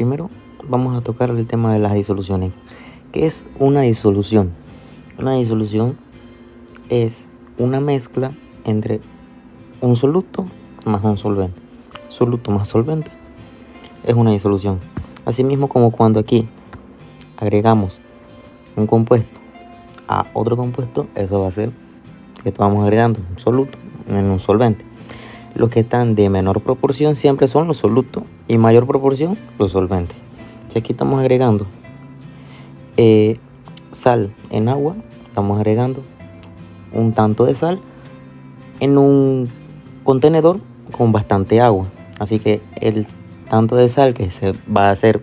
primero vamos a tocar el tema de las disoluciones. ¿Qué es una disolución? Una disolución es una mezcla entre un soluto más un solvente. Soluto más solvente es una disolución. Asimismo, como cuando aquí agregamos un compuesto a otro compuesto, eso va a ser que estamos agregando un soluto en un solvente. Los que están de menor proporción siempre son los solutos y mayor proporción los solventes. Si aquí estamos agregando sal en agua, estamos agregando un tanto de sal en un contenedor con bastante agua. Así que el tanto de sal que se va a hacer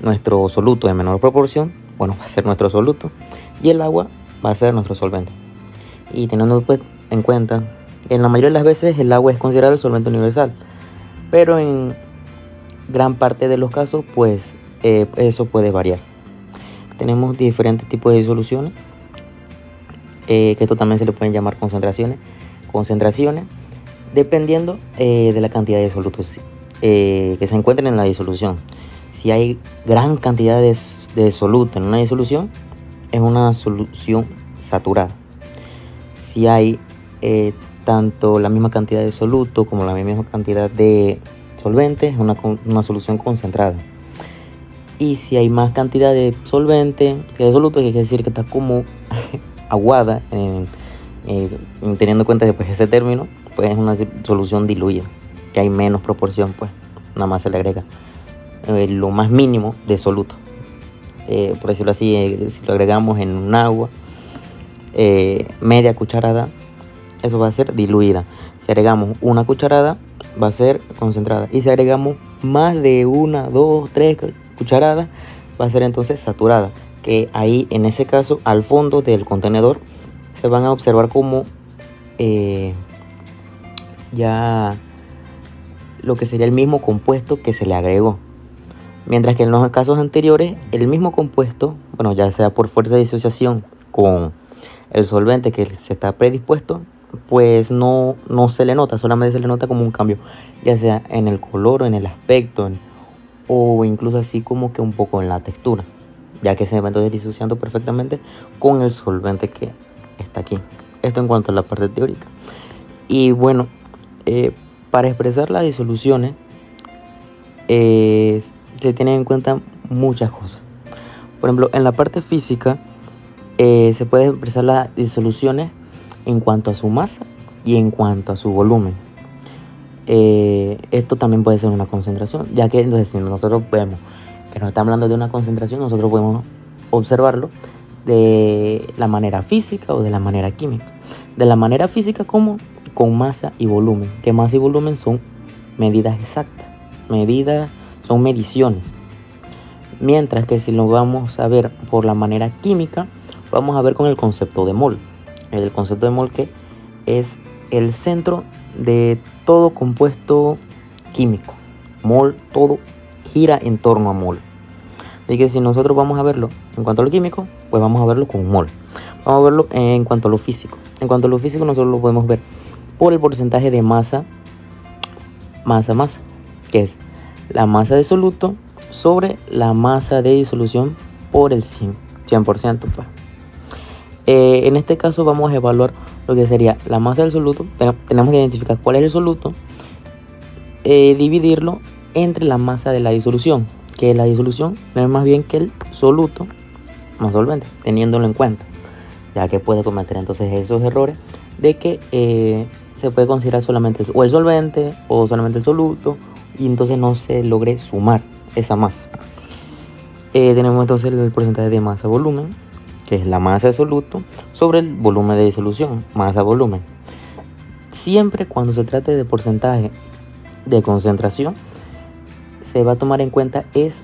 nuestro soluto de menor proporción, bueno, va a ser nuestro soluto, y el agua va a ser nuestro solvente. Y teniendo pues en cuenta, en la mayoría de las veces el agua es considerado el solvente universal, pero en gran parte de los casos pues eso puede variar. Tenemos diferentes tipos de disoluciones, que esto también se le pueden llamar concentraciones, dependiendo de la cantidad de solutos que se encuentren en la disolución. Si hay gran cantidad de soluto en una disolución, es una solución saturada. Si hay tanto la misma cantidad de soluto como la misma cantidad de solvente, es una solución concentrada. Y si hay más cantidad de solvente que de soluto, quiere decir que está como aguada, teniendo en cuenta después ese término, pues es una solución diluida, que hay menos proporción, pues nada más se le agrega lo más mínimo de soluto. Por decirlo así, si lo agregamos en un agua, media cucharada, eso va a ser diluida. Si agregamos una cucharada, va a ser concentrada. Y si agregamos más de 1, 2, 3 cucharadas, va a ser entonces saturada. Que ahí, en ese caso, al fondo del contenedor, se van a observar como ya lo que sería el mismo compuesto que se le agregó. Mientras que en los casos anteriores, el mismo compuesto, bueno, ya sea por fuerza de disociación con el solvente que se está predispuesto, pues no se le nota, solamente se le nota como un cambio, ya sea en el color o en el aspecto, o incluso así como que un poco en la textura, ya que se va entonces disociando perfectamente con el solvente que está aquí. Esto en cuanto a la parte teórica. Y bueno, para expresar las disoluciones se tienen en cuenta muchas cosas. Por ejemplo, en la parte física se pueden expresar las disoluciones en cuanto a su masa y en cuanto a su volumen. Esto también puede ser una concentración, ya que entonces si nosotros vemos que nos está hablando de una concentración, nosotros podemos observarlo de la manera física o de la manera química. De la manera física, como con masa y volumen, que masa y volumen son medidas exactas, son mediciones. Mientras que si lo vamos a ver por la manera química, vamos a ver con el concepto de mol. El concepto de mol, que es el centro de todo compuesto químico. Mol, todo gira en torno a mol. Así que si nosotros vamos a verlo en cuanto a lo químico, pues vamos a verlo con mol. Vamos a verlo en cuanto a lo físico. En cuanto a lo físico, nosotros lo podemos ver por el porcentaje de masa, que es la masa de soluto sobre la masa de disolución por el 100%. Pues. En este caso vamos a evaluar lo que sería la masa del soluto. Tenemos que identificar cuál es el soluto, dividirlo entre la masa de la disolución, que la disolución no es más bien que el soluto más solvente, teniéndolo en cuenta, ya que puede cometer entonces esos errores de que se puede considerar solamente o el solvente o solamente el soluto, y entonces no se logre sumar esa masa. Tenemos entonces el porcentaje de masa-volumen, que es la masa de soluto sobre el volumen de disolución, masa-volumen. Siempre cuando se trate de porcentaje de concentración, se va a tomar en cuenta es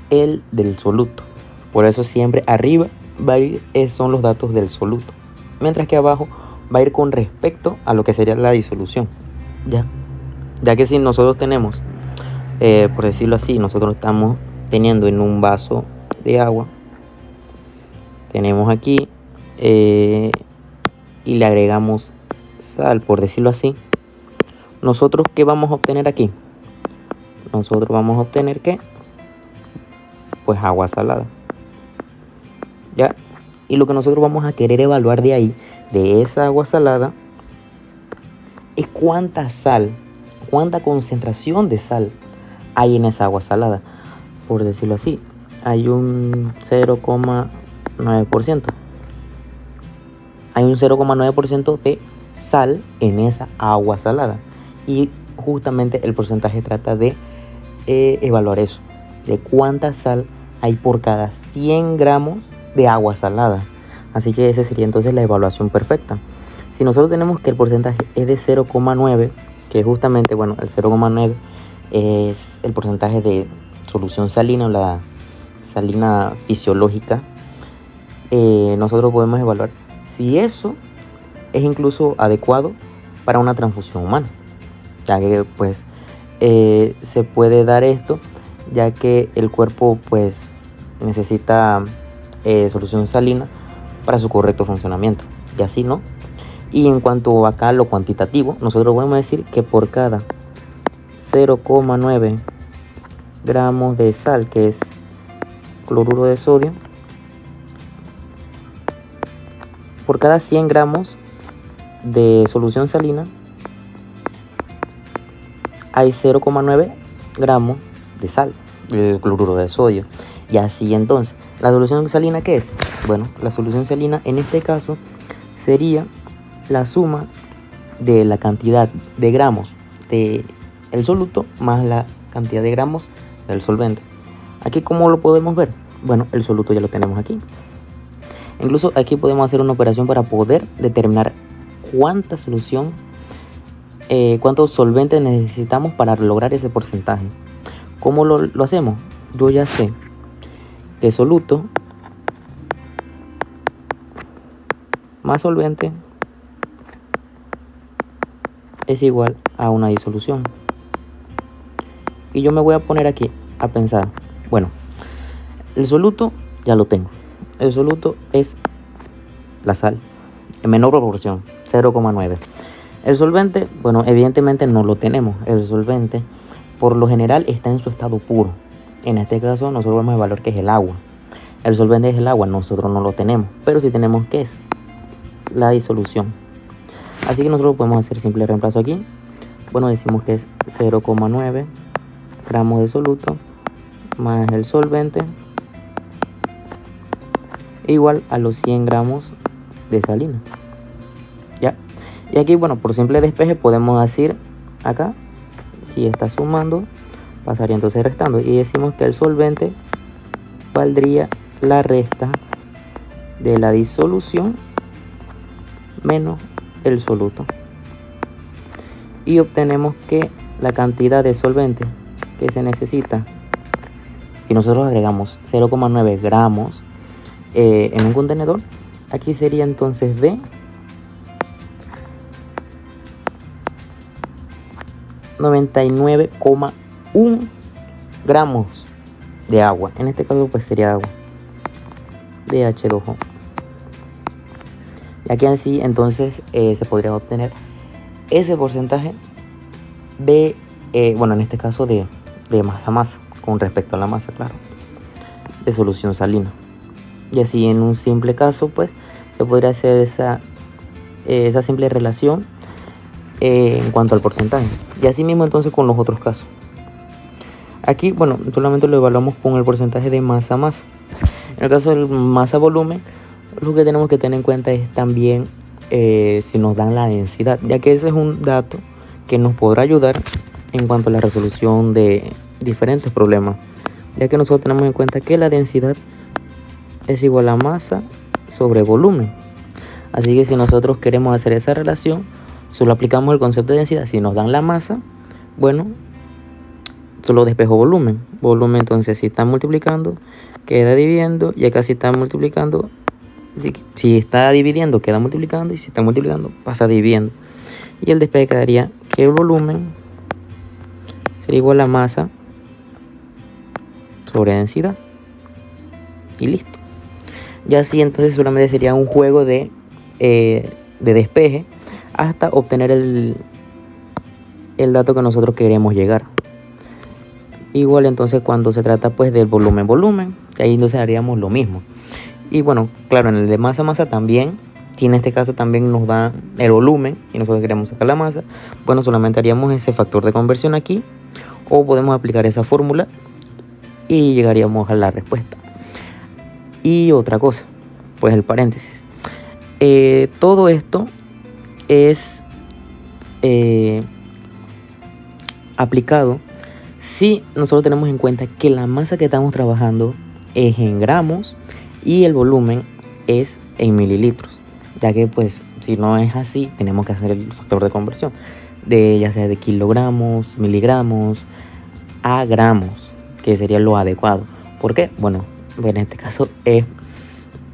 el del soluto. Por eso siempre arriba va a ir, son los datos del soluto, mientras que abajo va a ir con respecto a lo que sería la disolución. Ya que si nosotros tenemos, por decirlo así, nosotros estamos teniendo en un vaso de agua, tenemos aquí y le agregamos sal, por decirlo así, nosotros ¿qué vamos a obtener aquí? Nosotros vamos a obtener que pues agua salada. ¿Ya? Y lo que nosotros vamos a querer evaluar de ahí, de esa agua salada, es cuánta sal, cuánta concentración de sal hay en esa agua salada. Por decirlo así, hay un 0,9%. Hay un 0,9% de sal en esa agua salada. Y justamente el porcentaje trata de evaluar eso, de cuánta sal hay por cada 100 gramos de agua salada. Así que esa sería entonces la evaluación perfecta. Si nosotros tenemos que el porcentaje es de 0,9, que justamente, bueno, el 0,9 es el porcentaje de solución salina o la salina fisiológica, nosotros podemos evaluar si eso es incluso adecuado para una transfusión humana, ya que pues se puede dar esto, ya que el cuerpo pues necesita solución salina para su correcto funcionamiento, y así, ¿no? Y en cuanto acá a lo cuantitativo, nosotros podemos decir que por cada 0,9 gramos de sal, que es cloruro de sodio, por cada 100 gramos de solución salina hay 0,9 gramos de sal, el cloruro de sodio. Y así entonces, ¿la solución salina qué es? Bueno, la solución salina en este caso sería la suma de la cantidad de gramos del soluto más la cantidad de gramos del solvente. Aquí, ¿cómo lo podemos ver? Bueno, el soluto ya lo tenemos aquí. Incluso aquí podemos hacer una operación para poder determinar cuánta solución, cuántos solventes necesitamos para lograr ese porcentaje. ¿Cómo lo hacemos? Yo ya sé que soluto más solvente es igual a una disolución. Y yo me voy a poner aquí a pensar, bueno, el soluto ya lo tengo. El soluto es la sal, en menor proporción, 0,9. El solvente, bueno, evidentemente no lo tenemos. El solvente, por lo general, está en su estado puro. En este caso, nosotros vamos a evaluar que es el agua. El solvente es el agua, nosotros no lo tenemos. Pero sí tenemos que es la disolución. Así que nosotros podemos hacer simple reemplazo aquí. Bueno, decimos que es 0,9 gramos de soluto más el solvente igual a los 100 gramos de salina. ¿Ya? Y aquí, bueno, por simple despeje podemos decir acá, si está sumando, pasaría entonces restando. Y decimos que el solvente valdría la resta de la disolución menos el soluto. Y obtenemos que la cantidad de solvente que se necesita, si nosotros agregamos 0,9 gramos en un contenedor, aquí sería entonces de 99,1 gramos de agua. En este caso pues sería agua de H2O. Y aquí así entonces se podría obtener ese porcentaje de, bueno, en este caso de masa con respecto a la masa, claro, de solución salina. Y así en un simple caso pues se podría hacer esa simple relación en cuanto al porcentaje. Y así mismo entonces con los otros casos. Aquí, bueno, solamente lo evaluamos con el porcentaje de masa-masa. En el caso del masa-volumen, lo que tenemos que tener en cuenta es también si nos dan la densidad, ya que ese es un dato que nos podrá ayudar en cuanto a la resolución de diferentes problemas, ya que nosotros tenemos en cuenta que la densidad es igual a masa sobre volumen. Así que si nosotros queremos hacer esa relación, solo aplicamos el concepto de densidad. Si nos dan la masa, bueno, solo despejo volumen. Volumen, entonces, si está multiplicando, queda dividiendo. Y acá si está multiplicando, si está dividiendo, queda multiplicando. Y si está multiplicando, pasa dividiendo. Y el despeje quedaría que el volumen sería igual a masa sobre densidad. Y listo. Y así entonces solamente sería un juego de despeje hasta obtener el dato que nosotros queremos llegar. Igual entonces cuando se trata pues del volumen, que ahí entonces haríamos lo mismo. Y bueno, claro, en el de masa también, si en este caso también nos da el volumen y nosotros queremos sacar la masa, bueno, solamente haríamos ese factor de conversión aquí, o podemos aplicar esa fórmula y llegaríamos a la respuesta. Y otra cosa, pues el paréntesis. Todo esto es aplicado si nosotros tenemos en cuenta que la masa que estamos trabajando es en gramos y el volumen es en mililitros, ya que pues si no es así tenemos que hacer el factor de conversión de ya sea de kilogramos, miligramos a gramos, que sería lo adecuado. ¿Por qué? Bueno, en este caso es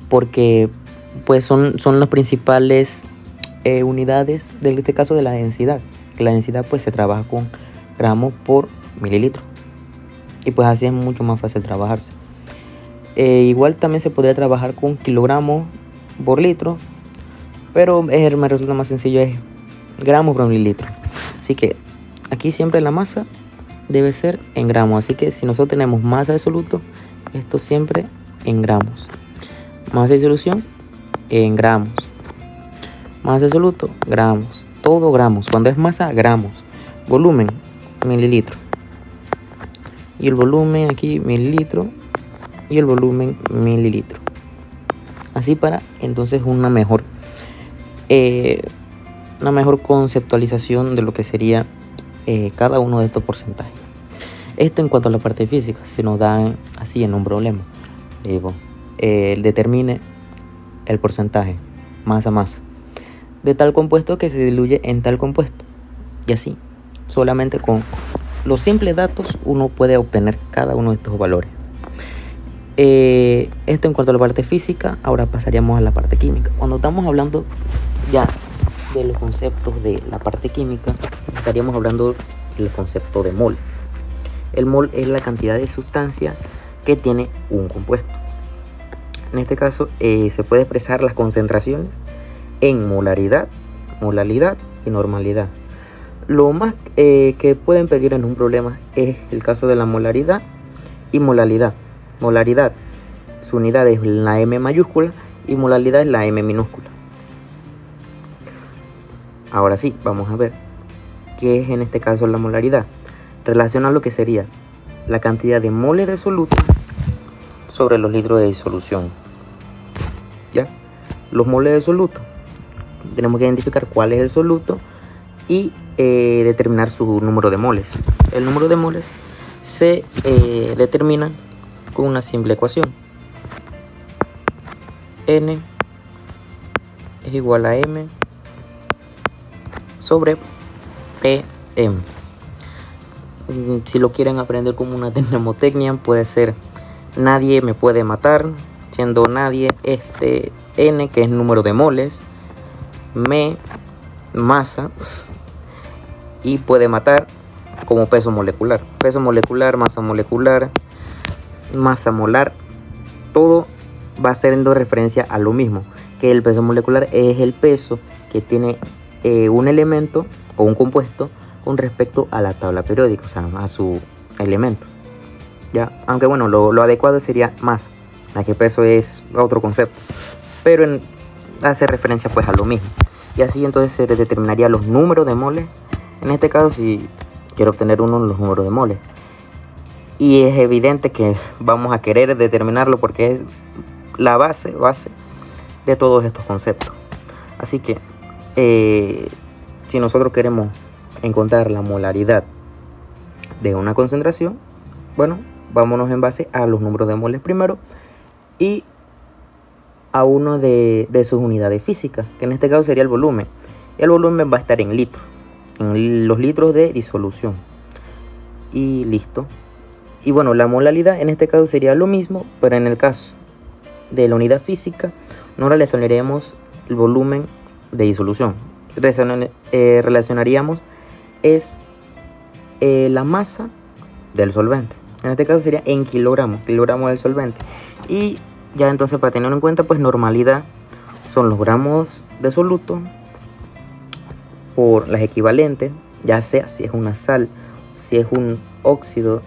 porque pues son las principales unidades de este caso de la densidad, que la densidad pues se trabaja con gramos por mililitro y pues así es mucho más fácil trabajarse. Igual también se podría trabajar con kilogramos por litro, pero me resulta más sencillo es gramos por mililitro. Así que aquí siempre la masa debe ser en gramos, así que si nosotros tenemos masa de soluto, esto siempre en gramos. Masa de solución en gramos. Masa de soluto, gramos. Todo gramos. Cuando es masa, gramos. Volumen, mililitro. Y el volumen aquí, mililitro. Y el volumen, mililitro. Así para entonces una mejor conceptualización de lo que sería cada uno de estos porcentajes. Esto en cuanto a la parte física, se nos da así en un problema. Determine el porcentaje masa de tal compuesto que se diluye en tal compuesto. Y así, solamente con los simples datos uno puede obtener cada uno de estos valores. Esto en cuanto a la parte física. Ahora pasaríamos a la parte química. Cuando estamos hablando ya de los conceptos de la parte química, estaríamos hablando del concepto de mol. El mol es la cantidad de sustancia que tiene un compuesto. En este caso se puede expresar las concentraciones en molaridad, molalidad y normalidad. Lo más que pueden pedir en un problema es el caso de la molaridad y molalidad. Molaridad, su unidad es la M mayúscula y molalidad es la M minúscula. Ahora sí, vamos a ver qué es en este caso la molaridad. Relaciona lo que sería la cantidad de moles de soluto sobre los litros de disolución. ¿Ya? Los moles de soluto. Tenemos que identificar cuál es el soluto y determinar su número de moles. El número de moles se determina con una simple ecuación. N es igual a M sobre PM. Si lo quieren aprender como una mnemotecnia, puede ser nadie me puede matar, siendo nadie N, que es número de moles, masa, y puede matar como peso molecular. Peso molecular, masa molar, todo va haciendo referencia a lo mismo, que el peso molecular es el peso que tiene un elemento o un compuesto con respecto a la tabla periódica, o sea, a su elemento. ¿Ya? Aunque bueno, lo adecuado sería masa, ya que peso es otro concepto, pero hace referencia pues a lo mismo. Y así entonces se determinaría los números de moles. En este caso, si quiero obtener uno de los números de moles, y es evidente que vamos a querer determinarlo porque es la base de todos estos conceptos. Así que si nosotros queremos encontrar la molaridad de una concentración, bueno, vámonos en base a los números de moles primero y a uno de sus unidades físicas, que en este caso sería el volumen. El volumen va a estar en litros, en los litros de disolución. Y listo. Y bueno, la molaridad en este caso sería lo mismo, pero en el caso de la unidad física no relacionaremos el volumen de disolución. Relacionaríamos la masa del solvente. En este caso sería en kilogramos del solvente. Y ya entonces, para tener en cuenta, pues normalidad son los gramos de soluto por las equivalentes, ya sea si es una sal, si es un óxido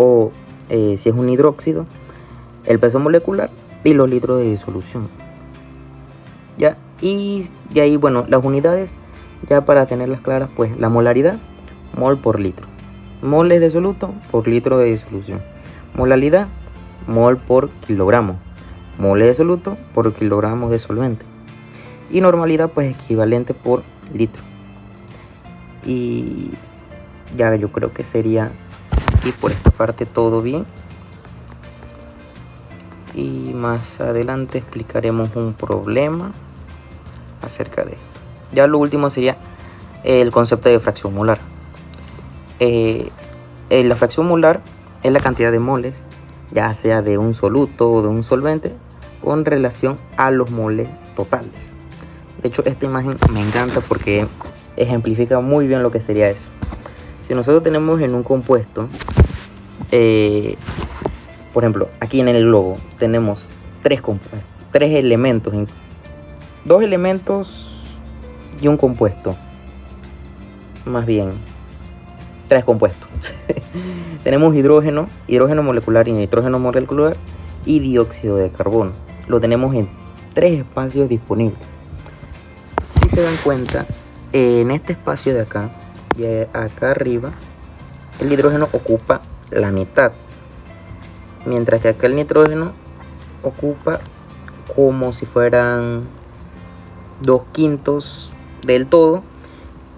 o si es un hidróxido, el peso molecular y los litros de disolución. ¿Ya? Y de ahí, bueno, las unidades, ya para tenerlas claras, pues la molaridad, mol por litro. Moles de soluto por litro de disolución. Molalidad, mol por kilogramo. Moles de soluto por kilogramos de solvente. Y normalidad, pues equivalente por litro. Y ya yo creo que sería aquí por esta parte todo bien. Y más adelante explicaremos un problema acerca de esto. Ya lo último sería el concepto de fracción molar. La fracción molar es la cantidad de moles, ya sea de un soluto o de un solvente, con relación a los moles totales. De hecho, esta imagen me encanta porque ejemplifica muy bien lo que sería eso. Si nosotros tenemos en un compuesto, por ejemplo, aquí en el globo tenemos tres elementos, dos elementos y un compuesto. Más bien, tres compuestos. Tenemos hidrógeno molecular y nitrógeno molecular y dióxido de carbono. Lo tenemos en tres espacios disponibles. Si se dan cuenta, en este espacio de acá y acá arriba, el hidrógeno ocupa la mitad, mientras que acá el nitrógeno ocupa como si fueran 2/5 del todo,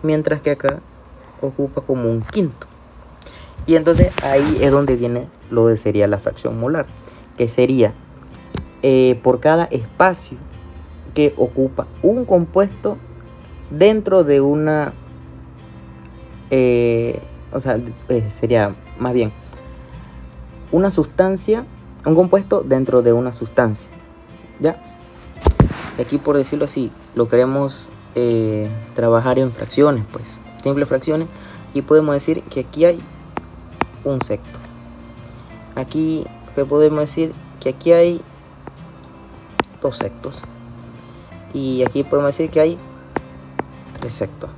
mientras que acá ocupa como 1/5. Y entonces ahí es donde viene lo de sería la fracción molar, que sería por cada espacio que ocupa un compuesto dentro de una sería más bien una sustancia, un compuesto dentro de una sustancia, ¿ya? Aquí, por decirlo así, lo queremos trabajar en fracciones, pues simples fracciones, y podemos decir que aquí hay un sexto. Aquí podemos decir que aquí hay 2 sextos, y aquí podemos decir que hay 3 sextos.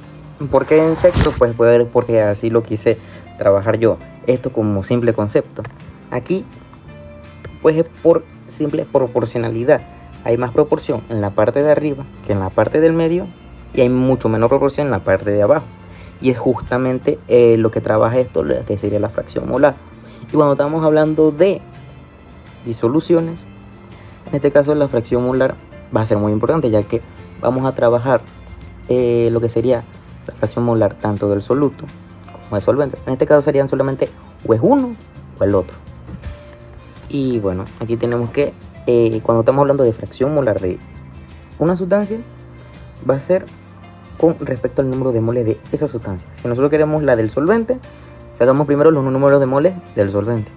¿Por qué en sextos? Pues porque así lo quise trabajar yo, esto como simple concepto. Aquí pues es por simple proporcionalidad. Hay más proporción en la parte de arriba que en la parte del medio, y hay mucho menor proporción en la parte de abajo. Y es justamente lo que trabaja esto, lo que sería la fracción molar. Y cuando estamos hablando de disoluciones, en este caso la fracción molar va a ser muy importante, ya que vamos a trabajar lo que sería la fracción molar tanto del soluto como del solvente. En este caso serían solamente o es uno o el otro. Y bueno, aquí tenemos que cuando estamos hablando de fracción molar de una sustancia, va a ser con respecto al número de moles de esa sustancia. Si nosotros queremos la del solvente, sacamos primero los números de moles del solvente.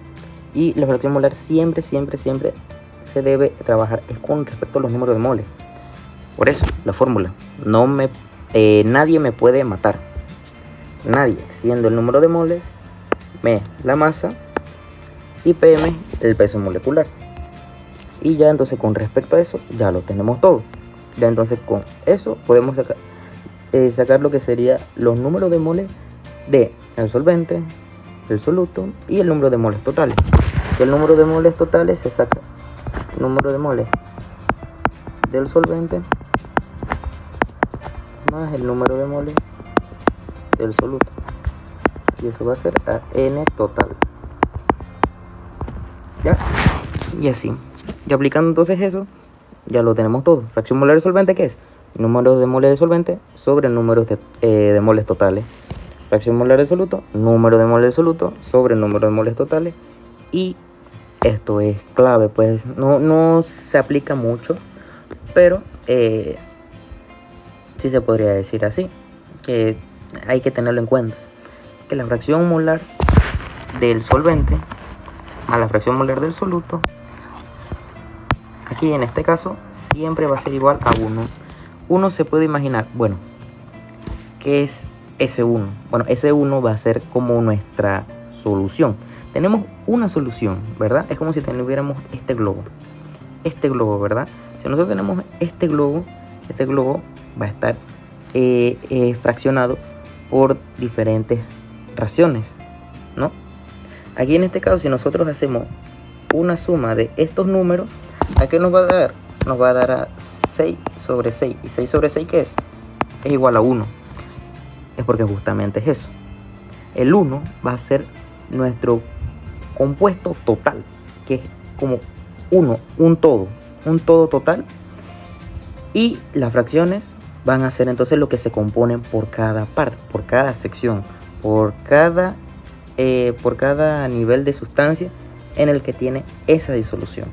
Y la fracción molar siempre se debe trabajar es con respecto a los números de moles. Por eso, la fórmula, nadie me puede matar. Nadie, siendo el número de moles, M la masa y PM el peso molecular. Y ya entonces con respecto a eso, ya lo tenemos todo. Ya entonces con eso podemos sacar lo que sería los números de moles del solvente, del soluto y el número de moles totales. El número de moles totales se saca el número de moles del solvente más el número de moles del soluto, y eso va a ser a N total. ¿Ya? Y así, y aplicando entonces eso, ya lo tenemos todo. Fracción molar de solvente, ¿qué es? Número de moles de solvente sobre números de moles totales. Fracción molar de soluto, número de moles de soluto sobre número de moles totales. Y esto es clave, pues no se aplica mucho, pero sí se podría decir así, que hay que tenerlo en cuenta, que la fracción molar del solvente a la fracción molar del soluto, aquí en este caso siempre va a ser igual a 1. Uno se puede imaginar, bueno, ¿qué es S1? Bueno, S1 va a ser como nuestra solución. Tenemos una solución, ¿verdad? Es como si tuviéramos este globo, ¿verdad? Si nosotros tenemos este globo va a estar fraccionado por diferentes raciones, ¿no? Aquí en este caso, si nosotros hacemos una suma de estos números, ¿a qué nos va a dar? Nos va a dar a 6 sobre 6. ¿Y 6 sobre 6 qué es? Es igual a 1. Es porque justamente es eso. El 1 va a ser nuestro compuesto total, que es como un todo total. Y las fracciones van a ser entonces lo que se componen por cada parte, por cada sección, por cada nivel de sustancia en el que tiene esa disolución.